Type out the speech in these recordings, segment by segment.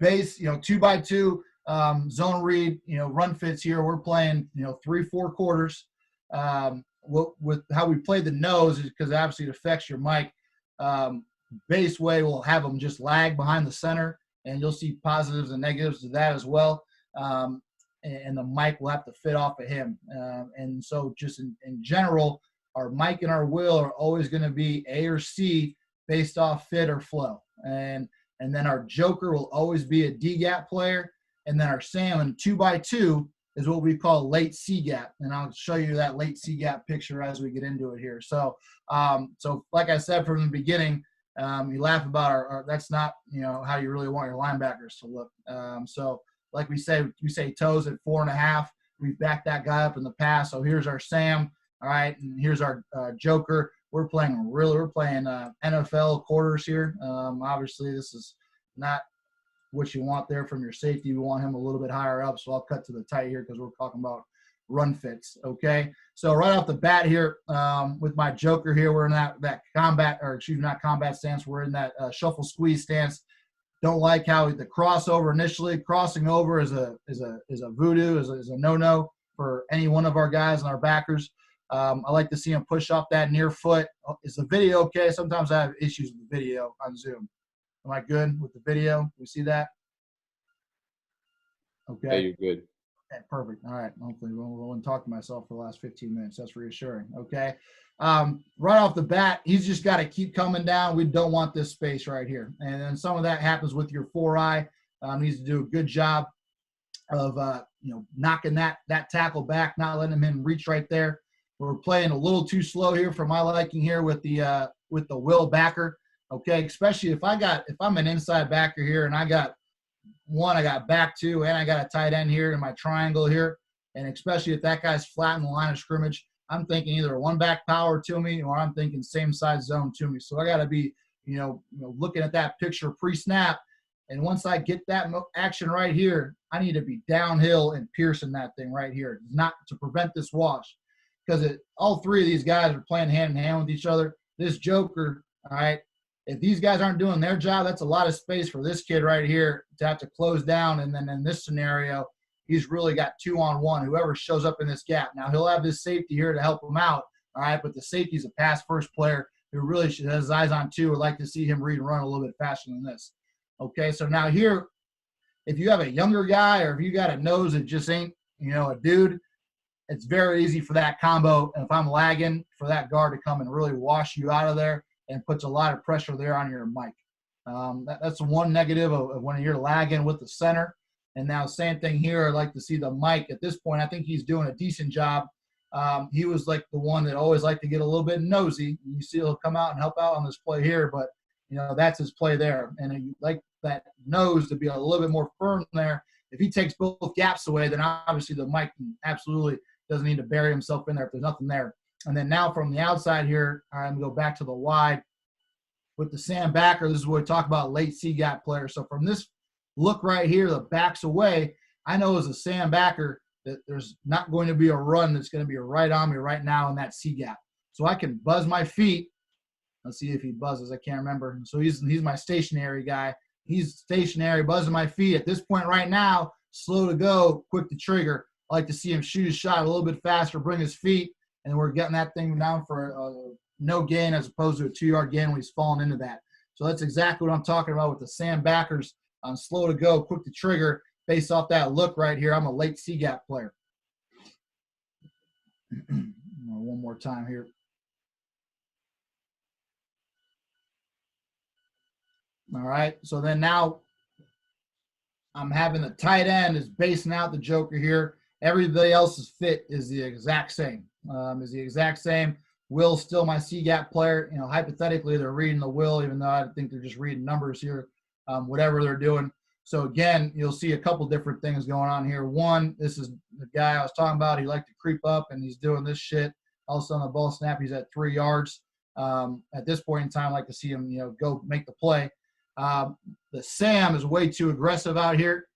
base, 2x2 zone read, run fits here. We're playing, 3-4 quarters. With how we play the nose, is because obviously it affects your mic. Base way, we'll have them just lag behind the center, and you'll see positives and negatives to that as well. And the mic will have to fit off of him. And so just in general, our mic and our wheel are always going to be A or C based off fit or flow. And then our joker will always be a D gap player. And then our Sam in 2x2 is what we call late C gap. And I'll show you that late C gap picture as we get into it here. So, like I said from the beginning, you laugh about our that's not, how you really want your linebackers to look. So like we say toes at 4.5. We've backed that guy up in the past. So here's our Sam. All right. And here's our joker. We're playing NFL quarters here. Obviously this is not what you want there from your safety. We want him a little bit higher up. So I'll cut to the tight here because we're talking about run fits. Okay. So right off the bat here, with my joker here, we're in that combat, or excuse me, not combat stance. We're in that shuffle squeeze stance. Don't like how the crossover initially. Crossing over is a voodoo, is a no-no for any one of our guys and our backers. I like to see him push off that near foot. Is the video okay? Sometimes I have issues with the video on Zoom. Am I good with the video? We see that? Okay. Yeah, you're good. Okay, perfect. All right. Hopefully I won't talk to myself for the last 15 minutes. That's reassuring. Okay. Right off the bat, he's just got to keep coming down. We don't want this space right here. And then some of that happens with your 4-eye. Needs to do a good job of, knocking that tackle back, not letting him reach right there. We're playing a little too slow here for my liking here with the will backer. Okay. Especially if I'm an inside backer here and I got back two, and I got a tight end here in my triangle here. And especially if that guy's flat in the line of scrimmage, I'm thinking either one back power to me, or I'm thinking same side zone to me. So I got to be, looking at that picture pre-snap. And once I get that action right here, I need to be downhill and piercing that thing right here, not to prevent this wash. Because all three of these guys are playing hand in hand with each other. This joker, all right, if these guys aren't doing their job, that's a lot of space for this kid right here to have to close down. And then in this scenario, he's really got 2-on-1, whoever shows up in this gap. Now, he'll have his safety here to help him out, all right, but the safety's a pass-first player who really should have his eyes on two. Would like to see him read and run a little bit faster than this. Okay, so now here, if you have a younger guy or if you got a nose that just ain't, a dude, it's very easy for that combo. And if I'm lagging, for that guard to come and really wash you out of there and puts a lot of pressure there on your mic. That's one negative of when you're lagging with the center. And now same thing here. I'd like to see the mic at this point. I think he's doing a decent job. He was like the one that always liked to get a little bit nosy. You see he'll come out and help out on this play here, but, that's his play there. And you like that nose to be a little bit more firm there. If he takes both gaps away, then obviously the mic absolutely doesn't need to bury himself in there if there's nothing there. And then now from the outside here, I'm going to go back to the wide with the Sam backer. This is what we talk about late C gap player. So from this look right here, the back's away, I know as a Sam backer that there's not going to be a run that's going to be right on me right now in that C gap. So I can buzz my feet. Let's see if he buzzes. I can't remember. So he's my stationary guy. He's stationary, buzzing my feet. At this point right now, slow to go, quick to trigger. I like to see him shoot his shot a little bit faster, bring his feet, and we're getting that thing down for no gain as opposed to a 2-yard gain when he's falling into that. So that's exactly what I'm talking about with the Sam backers. I'm slow to go, quick to trigger, based off that look right here. I'm a late C gap player. One more time here. All right, so then now I'm having the tight end is basing out the joker here. Everybody else's fit is the exact same. Will's still my C gap player. Hypothetically, they're reading the will, even though I think they're just reading numbers here, whatever they're doing. So again, you'll see a couple different things going on here. One, this is the guy I was talking about. He liked to creep up, and he's doing this shit. Also on the ball snap, he's at 3 yards. At this point in time, I like to see him, go make the play. The Sam is way too aggressive out here.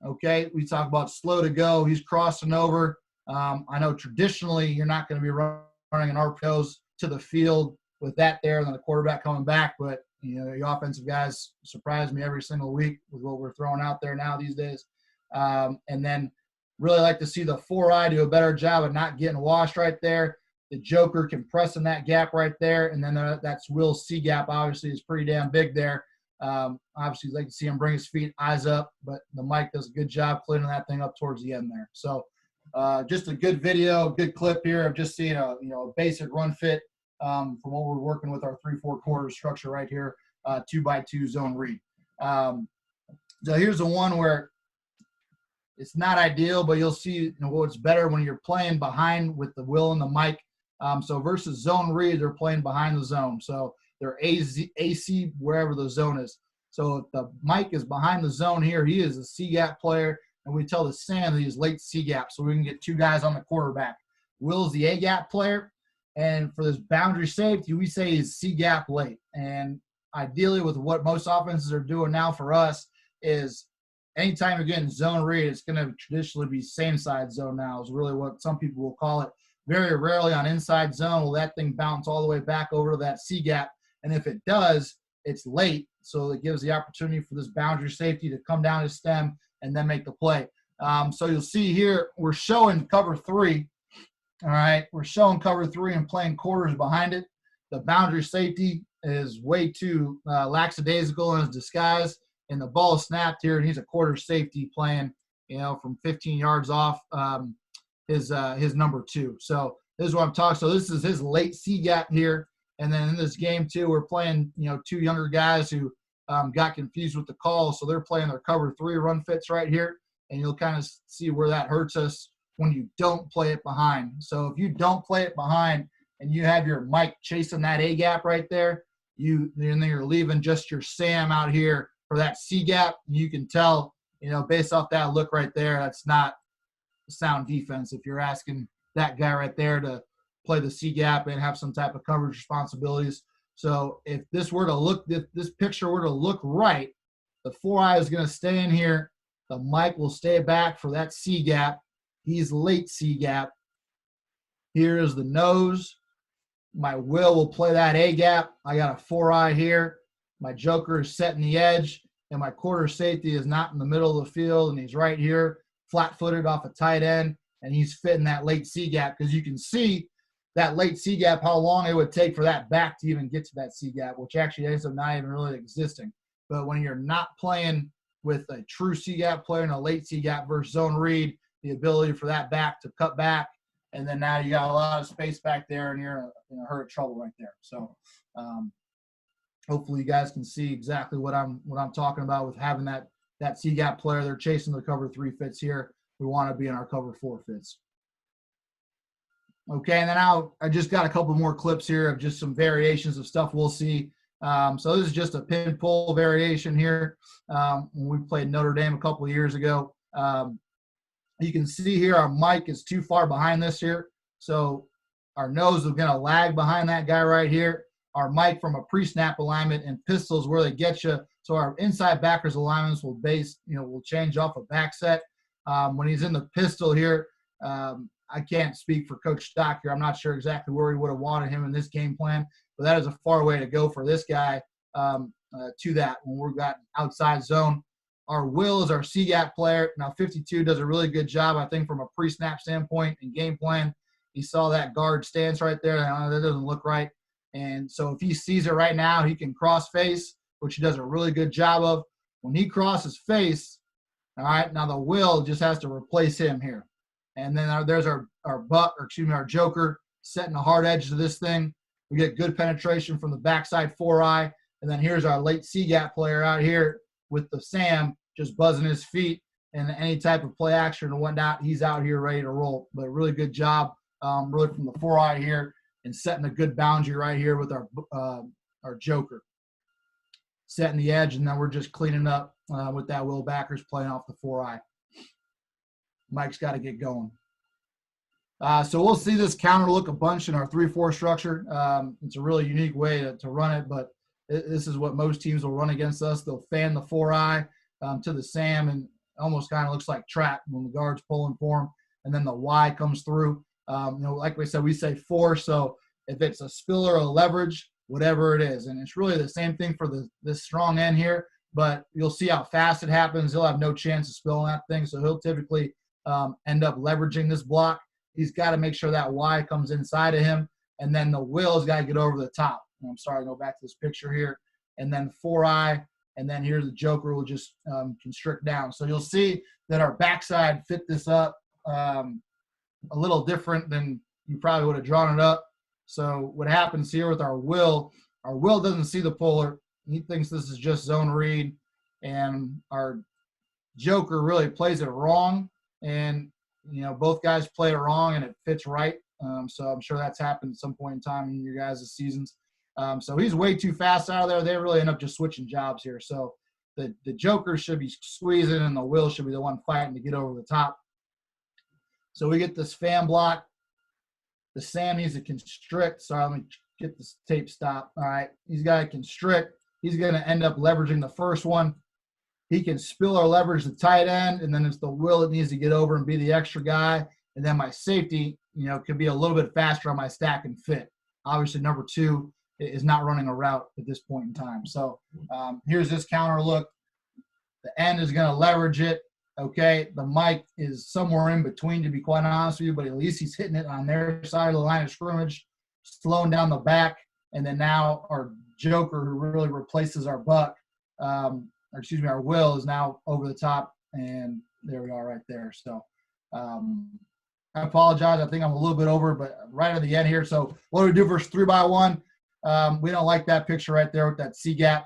Okay, we talk about slow to go. He's crossing over. I know traditionally you're not going to be running an RPOs to the field with that there and then the quarterback coming back. But, You know, the offensive guys surprise me every single week with what we're throwing out there now these days. And then really like to see the 4-eye do a better job of not getting washed right there. The Joker compressing that gap right there. And then that's Will's C gap, obviously, is pretty damn big there. Obviously, you'd like to see him bring his feet, eyes up, but the Mike does a good job cleaning that thing up towards the end there. So just a good video, good clip here of just seeing a basic run fit from what we're working with our 3/4 quarter structure right here, 2x2 zone read. So here's the one where it's not ideal, but you'll see what's better when you're playing behind with the Will and the Mike. So versus zone read, they're playing behind the zone. So they're AC wherever the zone is. So if the Mike is behind the zone here, he is a C-gap player, and we tell the Sam that he's late C-gap, so we can get 2 guys on the quarterback. Will's the A-gap player, and for this boundary safety, we say he's C-gap late. And ideally with what most offenses are doing now for us is anytime you're getting zone read, it's going to traditionally be same side zone now is really what some people will call it. Very rarely on inside zone will that thing bounce all the way back over to that C-gap. And if it does, it's late, so it gives the opportunity for this boundary safety to come down to stem and then make the play. So you'll see here we're showing cover 3. All right, we're showing cover 3 and playing quarters behind it. The boundary safety is way too lackadaisical in his disguise, and the ball is snapped here, and he's a quarter safety playing, from 15 yards off his number 2. So this is what I'm talking. So this is his late C gap here, and then in this game too, we're playing 2 younger guys who got confused with the call, so they're playing their cover 3 run fits right here, and you'll kind of see where that hurts us when you don't play it behind. So if you don't play it behind and you have your Mike chasing that A gap right there, then you're leaving just your Sam out here for that C gap. You can tell, based off that look right there, that's not sound defense if you're asking that guy right there to play the C gap and have some type of coverage responsibilities. So if this picture were to look right, the 4-eye is going to stay in here. The Mike will stay back for that C gap. He's late C gap. Here is the nose. My Will play that A gap. I got a 4-eye here. My Joker is setting the edge, and my quarter safety is not in the middle of the field, and he's right here, flat-footed off a tight end, and he's fitting that late C gap because you can see that late C gap, how long it would take for that back to even get to that C gap, which actually ends up not even really existing. But when you're not playing with a true C gap player and a late C gap versus zone read, the ability for that back to cut back, and then now you got a lot of space back there, and you're in a hurt of trouble right there. So hopefully you guys can see exactly what I'm talking about with having that C gap player. They're chasing the cover 3 fits here. We want to be in our cover 4 fits. Okay, and then I just got a couple more clips here of just some variations of stuff we'll see. So this is just a pin pull variation here. When we played Notre Dame a couple of years ago. You can see here our Mike is too far behind this here. So our nose is going to lag behind that guy right here. Our Mike from a pre-snap alignment and pistols where they get you. So our inside backers alignments will change off a back set. When he's in the pistol here, I can't speak for Coach Stock here. I'm not sure exactly where he would have wanted him in this game plan, but that is a far way to go for this guy to that when we've got outside zone. Our Will is our C-gap player. Now 52 does a really good job, I think, from a pre-snap standpoint and game plan. He saw that guard stance right there. That doesn't look right. And so if he sees it right now, he can cross face, which he does a really good job of. When he crosses face, all right, now the Will just has to replace him here. And then there's our Joker setting a hard edge to this thing. We get good penetration from the backside 4-eye. And then here's our late C-gap player out here with the Sam just buzzing his feet and any type of play action and whatnot. He's out here ready to roll. But really good job really from the 4-eye here and setting a good boundary right here with our Joker. Setting the edge, and then we're just cleaning up with that Will backers playing off the 4-eye. Mike's got to get going. So we'll see this counter look a bunch in our 3-4 structure. It's a really unique way to run it, but this is what most teams will run against us. They'll fan the 4-eye to the Sam, and almost kind of looks like trap when the guard's pulling for him, and then the Y comes through. Like we said, we say 4, so if it's a spill or a leverage, whatever it is. And it's really the same thing for this strong end here, but you'll see how fast it happens. He'll have no chance of spilling that thing, so he'll typically end up leveraging this block. He's got to make sure that Y comes inside of him, and then the Will's got to get over the top. I'm sorry, go back to this picture here. And then 4I, and then here the Joker will just constrict down. So you'll see that our backside fit this up a little different than you probably would have drawn it up. So what happens here with our Will doesn't see the puller. He thinks this is just zone read, and our Joker really plays it wrong. And, both guys play it wrong, and it fits right. So I'm sure that's happened at some point in time in your guys' seasons. So he's way too fast out of there. They really end up just switching jobs here. So the Joker should be squeezing, and the Will should be the one fighting to get over the top. So we get this fan block. The Sam needs to constrict. Sorry, let me get this tape stopped. All right, he's got to constrict. He's going to end up leveraging the first one. He can spill or leverage the tight end, and then it's the Will that needs to get over and be the extra guy. And then my safety, could be a little bit faster on my stack and fit. Obviously, number 2 is not running a route at this point in time. So here's this counter look. The end is going to leverage it. Okay, the Mike is somewhere in between, to be quite honest with you, but at least he's hitting it on their side of the line of scrimmage, slowing down the back. And then now our Joker, who really replaces our Buck, our Will, is now over the top, and there we are right there. So I apologize. I think I'm a little bit over, but right at the end here. So what do we do versus 3x1? We don't like that picture right there with that C gap.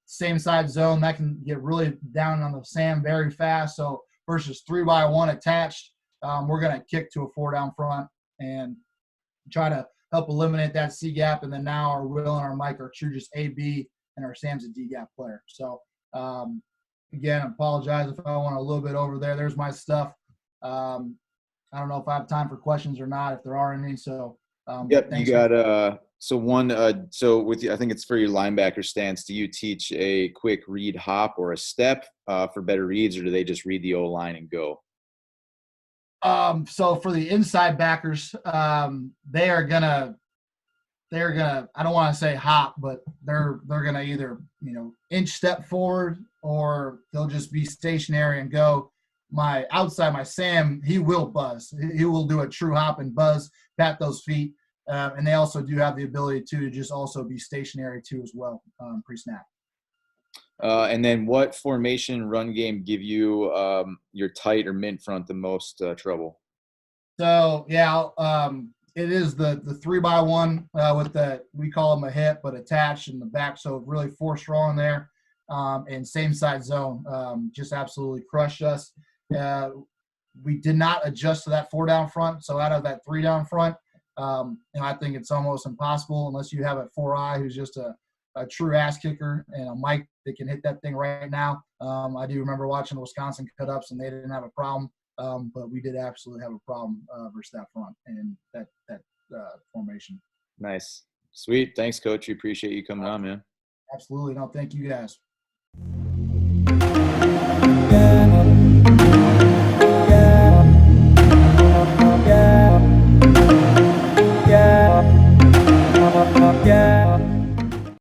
Same side zone, that can get really down on the Sam very fast. So versus 3x1 attached, we're going to kick to a 4 down front and try to help eliminate that C gap. And then now our Will and our Mike are true just A, B, and our Sam's a D gap player. So again, I apologize if I went a little bit over there. There's my stuff. I don't know if I have time for questions or not, if there are any. So yep, you got so with you, I think it's for your linebacker stance. Do you teach a quick read hop or a step for better reads, or do they just read the O line and go? So for the inside backers, they're gonna I don't want to say hop, but they're gonna either inch step forward, or they'll just be stationary and go. My Sam, he will buzz. He will do a true hop and buzz, pat those feet. And they also do have the ability to just also be stationary too as well, pre-snap. And then what formation run game give you your tight or mint front the most trouble? So, yeah, it is the 3x1 with we call them a hip, but attached in the back. So really 4 strong there, and same side zone, just absolutely crushed us. We did not adjust to that 4 down front. So out of that 3 down front, I think it's almost impossible unless you have a 4I who's just a true ass kicker, and a Mike that can hit that thing right now. I do remember watching the Wisconsin cut-ups, and they didn't have a problem, but we did absolutely have a problem versus that front and that formation. Nice. Sweet. Thanks, Coach. We appreciate you coming on, man. Absolutely. No, thank you guys.